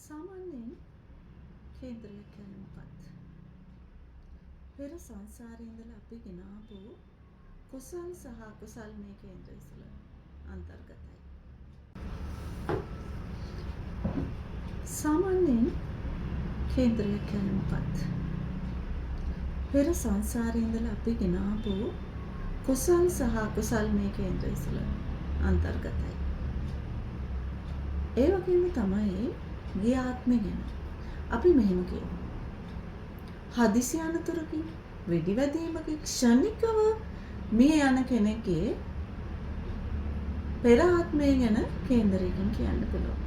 සාමාන්‍යයෙන් කේන්ද්‍රයක් කියන්නේ මොකක්ද? පෙර සංසාරේ ඉඳලා අපි ගෙනාවු කුසල් සහ අකුසල් මේ කේන්ද්‍රය තුළ අන්තර්ගතයි. සාමාන්‍යයෙන් කේන්ද්‍රයක් කියන්නේ මොකක්ද? පෙර සංසාරේ ඉඳලා අපි ගෙනාවු කුසල් සහ අකුසල් මේ කේන්ද්‍රය තුළ අන්තර්ගතයි. ඒ වගේම තමයි ගිය ආත්මෙ ගැන අපි මෙහෙම කියමු. හදිසි අනතුරකින් වෙඩි වැදීමකින් ක්ෂණිකව මිය යන කෙනෙක්ගේ පෙර ආත්මය ගැන කේන්දරයකින් කියන්න පුළුවන්.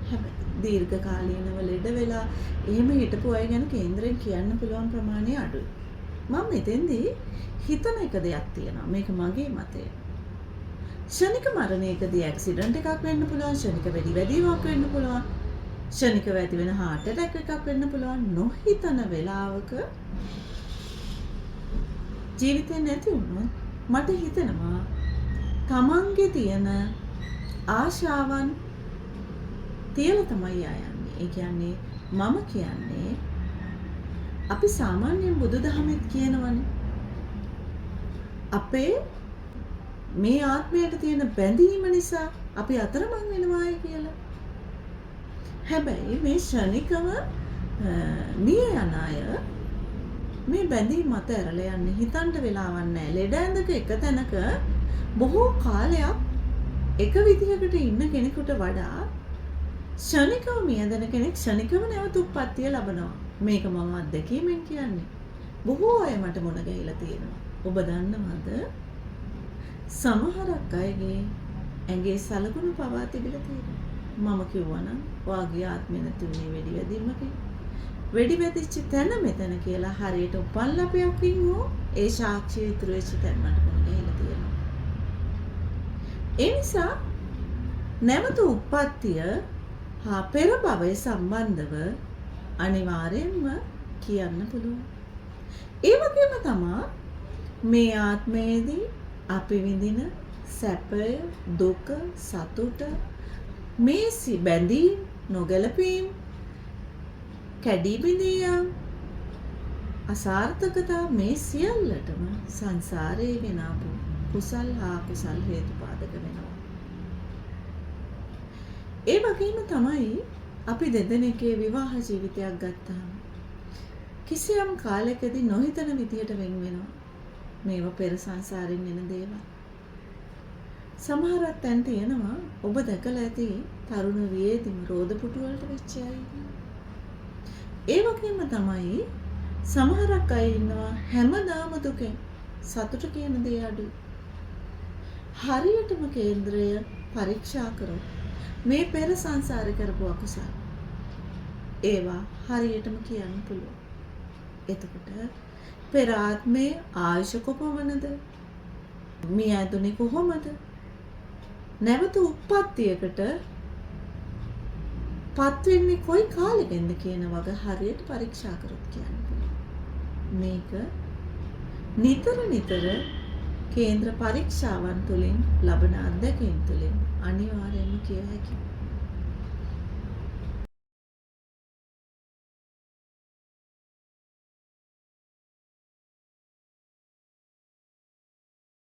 හැබැයි දීර්ඝ කාලීනව ලෙඩ වෙලා එහෙම හිටපු අය ගැන කේන්දරයෙන් කියන්න පුළුවන් ප්‍රමාණය අඩුයි. මම මෙතෙන්දී හිතන එක දෙයක් තියෙනවා. මේක මගේ මතය. ක්ෂණික මරණයකදී ඇක්සිඩන්ට් එකක් වෙන්න පුළුවන්, ක්ෂණික වෙඩි වැදීමක් වෙන්න පුළුවන්, ක්ෂණිකව ඇති වෙන heart attack එකක් වෙන්න පුළුවන්. නොහිතන වෙලාවක ජීවිතේ නැති වුණොත් මට හිතෙනවා තමන්ගේ තියෙන ආශාවන් තියලා තමයි ආයන්නේ. ඒ කියන්නේ මම කියන්නේ අපි සාමාන්‍යයෙන් බුදුදහමෙත් කියනවනේ අපේ මේ ආත්මයට තියෙන බැඳීම නිසා අපි අතරමං වෙනවායි කියලා. හැබැයි මේ ක්ෂණිකව මිය යන අය මේ බැඳීම මත ඇරලා යන්නේ හිතන්න වෙලාවක් නැහැ. ලෙඩ ඇඳක එක තැනක බොහෝ කාලයක් එක විදිහකට ඉන්න කෙනෙකුට වඩා ක්ෂණිකව මියදෙන කෙනෙක් ක්ෂණිකව නැවත උප්පත්තිය ලබනවා. මේක මම අත්දැකීමෙන් කියන්නේ. බොහෝ අය මට මුණ ගැහිලා තියෙනවා. ඔබ දන්නවද? සමහරක් අයගේ ඇඟේ සලකුණු පවා තිබිලා තියෙනවා. මම කිව්වනම් වාගේ ආත්මෙ නැතුනේ වෙඩි වැදීමකින්. වෙඩි වැදිච්ච තැන මෙතන කියලා හරියට උපල්ලපයකින් හෝ ඒ සාක්ෂිය ඉතුරු වෙච්ච තැන මට මුණ ගැහිලා තියෙනවා. ඒ නිසා නැවත උප්පත්තිය හා පෙර භවය සම්බන්ධව අනිවාර්යෙන්ම කියන්න පුළුවන්. ඒ වගේම තමයි මේ ආත්මයේදී අපි විඳින සැපය, දුක, සතුට, මේ බැඳීම්, නොගැලපීම්, කැඩී බිඳී යාම, අසාර්ථකතා මේ සියල්ලටම සංසාරයේ ගෙනාවු කුසල් හා අකුසල් හේතුපාදක වෙනවා. ඒ වගේම තමයි අපි දෙදෙනෙක්ගේ විවාහ ජීවිතයක් ගත්තාම කිසියම් කාලයකදී නොහිතන විදියට වෙන් වෙනවා. මේවා පෙර සංසාරයෙන් එන දේවල්. සමහරක් තැන් තියෙනවා ඔබ දැකලා ඇති තරුණ වියේදීම රෝද පුටු වලට වෙච්ච අය. ඒ වගේම තමයි සමහරක් අය ඉන්නවා හැමදාම දුකෙන් සතුට කියන දේ අඩුයි. හරියටම කේන්ද්‍රය පරීක්ෂා කරොත් මේ පෙර සංසාරේ කරපු අකුසල ඒවා හරියටම කියන්න පුළුවන්. එතකොට පෙර ආත්මේ ආයුෂ කොපමණද? මිය ඇදුනේ කොහොමද? නැවත උප්පත්තියකට පත් වෙන්නේ කොයි කාලෙකින්ද කියන වගේ හරියට පරීක්ෂා කරොත් කියන්න පුළුවන්. මේක නිතර කේන්ද්‍ර පරීක්ෂාවන් තුළින් ලබන අත්දැකීම් තුළින් අනිවාර්යයෙන්ම කිය හැකියි.